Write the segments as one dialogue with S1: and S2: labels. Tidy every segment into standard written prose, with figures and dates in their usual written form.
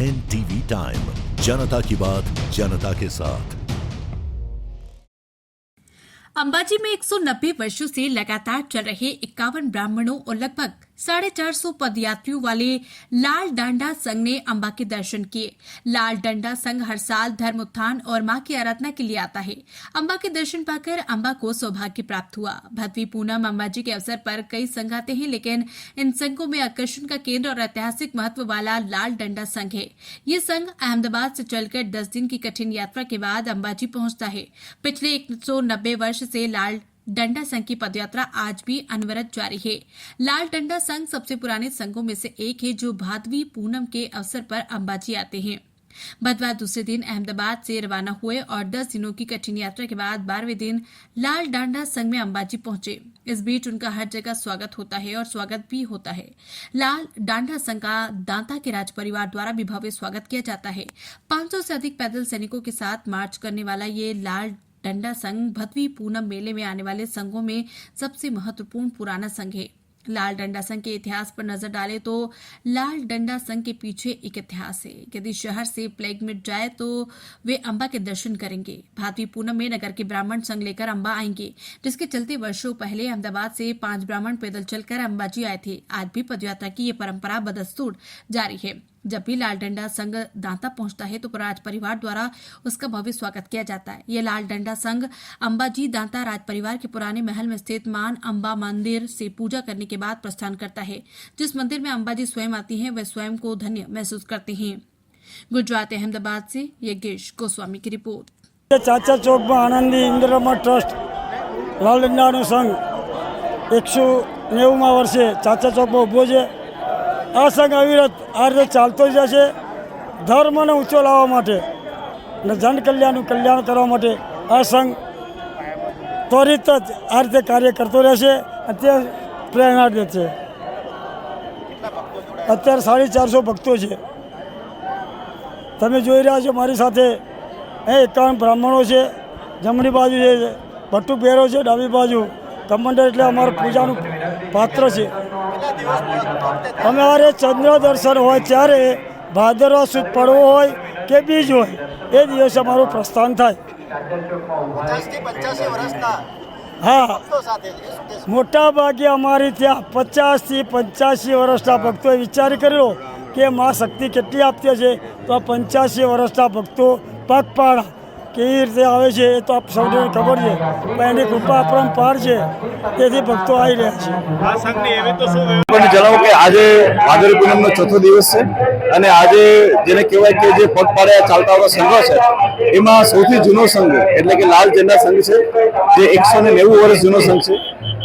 S1: NTV time, जनता की बात जनता के साथ।
S2: अंबाजी में 190 वर्षों से लगातार चल रहे 51 ब्राह्मणों और लगभग 450 पदयात्रियों वाले लाल डांडा संघ ने अंबा के दर्शन किए। लाल डांडा संघ हर साल धर्म उत्थान और मां की आराधना के लिए आता है। अंबा के दर्शन पाकर अंबा को सौभाग्य प्राप्त हुआ। भदवी पूनम अंबाजी के अवसर पर कई संघ आते हैं, लेकिन इन संघों में आकर्षण का केंद्र और ऐतिहासिक महत्व वाला लाल डंडा संघ है। ये संघ अहमदाबाद से चलकर 10 दिन की कठिन यात्रा के बाद अंबाजी पहुंचता है। पिछले 190 वर्ष से लाल डंडा संघ की पदयात्रा आज भी अनवरत जारी है। लाल डंडा संघ सबसे पुराने संघों में से एक है जो भादवी पूनम के अवसर पर अंबाजी आते हैं। बुधवार दूसरे दिन अहमदाबाद से रवाना हुए और 10 दिनों की कठिन यात्रा के बाद 12वें दिन लाल डांडा संघ में अंबाजी पहुंचे। इस बीच उनका हर जगह स्वागत होता है और स्वागत भी होता है। लाल डांडा संघ का दांता के राज परिवार द्वारा भी भव्य स्वागत किया जाता है। 500 से अधिक पैदल सैनिकों के साथ मार्च करने वाला ये लाल डंडा संघ भदवी पूनम मेले में आने वाले संघों में सबसे महत्वपूर्ण पुराना संघ है। लाल डंडा संघ के इतिहास पर नजर डालें तो लाल डंडा संघ के पीछे एक इतिहास है। यदि शहर से प्लेग मिट जाए तो वे अंबा के दर्शन करेंगे। भादवी पूनम में नगर के ब्राह्मण संघ लेकर अंबा आएंगे, जिसके चलते वर्षों पहले अहमदाबाद से 5 ब्राह्मण पैदल चलकर अंबाजी आए थे। आज भी पदयात्रा की ये परंपरा बदस्तूर जारी है। जब भी लाल डंडा संघ दांता पहुंचता है तो राज परिवार द्वारा उसका भव्य स्वागत किया जाता है। ये लाल डंडा संघ अंबाजी दांता राज परिवार के पुराने महल में स्थित मान अंबा मंदिर से पूजा करने के बाद प्रस्थान करता है। जिस मंदिर में अंबाजी स्वयं आती हैं, वे स्वयं को धन्य महसूस करते हैं। गुजरात अहमदाबाद से यज्ञेश गोस्वामी की रिपोर्ट।
S3: चाचा चौक में आनंदी इंदिरा ट्रस्ट लाल डंडा संघ 190 वर्षे चाचा चौक में उभो है। આ સંઘ અવિરત આ રીતે ચાલતો જ જશે। ધર્મને ઊંચો લાવવા માટે અને જનકલ્યાણનું કલ્યાણ કરવા માટે આ સંઘ ત્વરિત જ આ રીતે કાર્ય કરતો રહેશે અને તે પ્રેરણા દે છે। અત્યારે 450 ભક્તો છે। તમે જોઈ રહ્યા છો મારી સાથે 51 બ્રાહ્મણો છે। જમણી બાજુ છે ભટ્ટુ પહેરો છે, ડાબી બાજુ કમંડળ એટલે અમારું પૂજાનું પાત્ર છે। અમારે ચંદ્ર દર્શન હોય ત્યારે ભાદરવા સુદ પડવો હોય કે બીજ હોય એ દિવસે અમારું પ્રસ્થાન થાય। હા, મોટા ભાગે અમારી ત્યાં 50 થી 85 વર્ષના ભક્તોએ વિચાર કર્યો કે મા શક્તિ કેટલી આપતી છે, તો આ 85 વર્ષના ભક્તો પગપાળા કેવી રીતે આવે છે એ તો આપ સૌને ખબર છે, પણ એની કૃપા પરંપાર છે, તેથી ભક્તો આવી રહ્યા છે।
S4: જણાવો કે આજે ભાદરવી પૂનમનો ચોથો દિવસ છે અને આજે જેને કહેવાય કે જે પગપાળે ચાલતા આવતા સંઘો છે એમાં સૌથી જૂનો સંઘ એટલે કે લાલ ઝંડા સંઘ છે, જે 190 વર્ષ જૂનો સંઘ છે,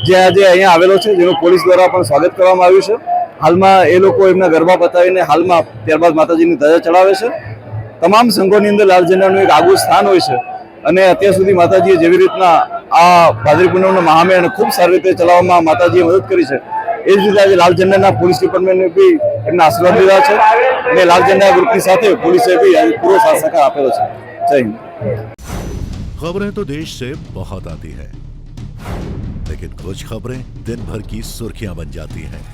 S4: જે આજે અહીંયા આવેલો છે, જેનું પોલીસ દ્વારા પણ સ્વાગત કરવામાં આવ્યું છે। હાલમાં એ લોકો એમના ગરબા બતાવીને હાલમાં ત્યારબાદ માતાજીની ધજા ચડાવે છે। તમામ સંઘોની અંદર લાલ ઝંડાનું એક આગવું સ્થાન હોય છે અને અત્યાર સુધી માતાજીએ જેવી રીતના આ ભાદરવી પૂનમનો મહામેળાને ખૂબ સારી રીતે ચલાવવામાં માતાજીએ મદદ કરી છે, એ જ રીતે આજે લાલ ઝંડાના પોલીસ ડિપાર્ટમેન્ટને બી એમના આશીર્વાદ લીધા છે અને લાલ ઝંડા ગ્રુપની સાથે પોલીસે બી આજે પૂરો સાથ સહકાર આપેલો છે। જય હિન્દ।
S1: खबरें तो देश से बहुत आती है, लेकिन कुछ खबरें दिन भर की सुर्खियां बन जाती हैं।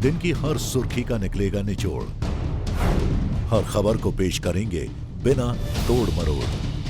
S1: दिन की हर सुर्खी का निकलेगा निचोड़। हर खबर को पेश करेंगे बिना तोड़ मरोड़।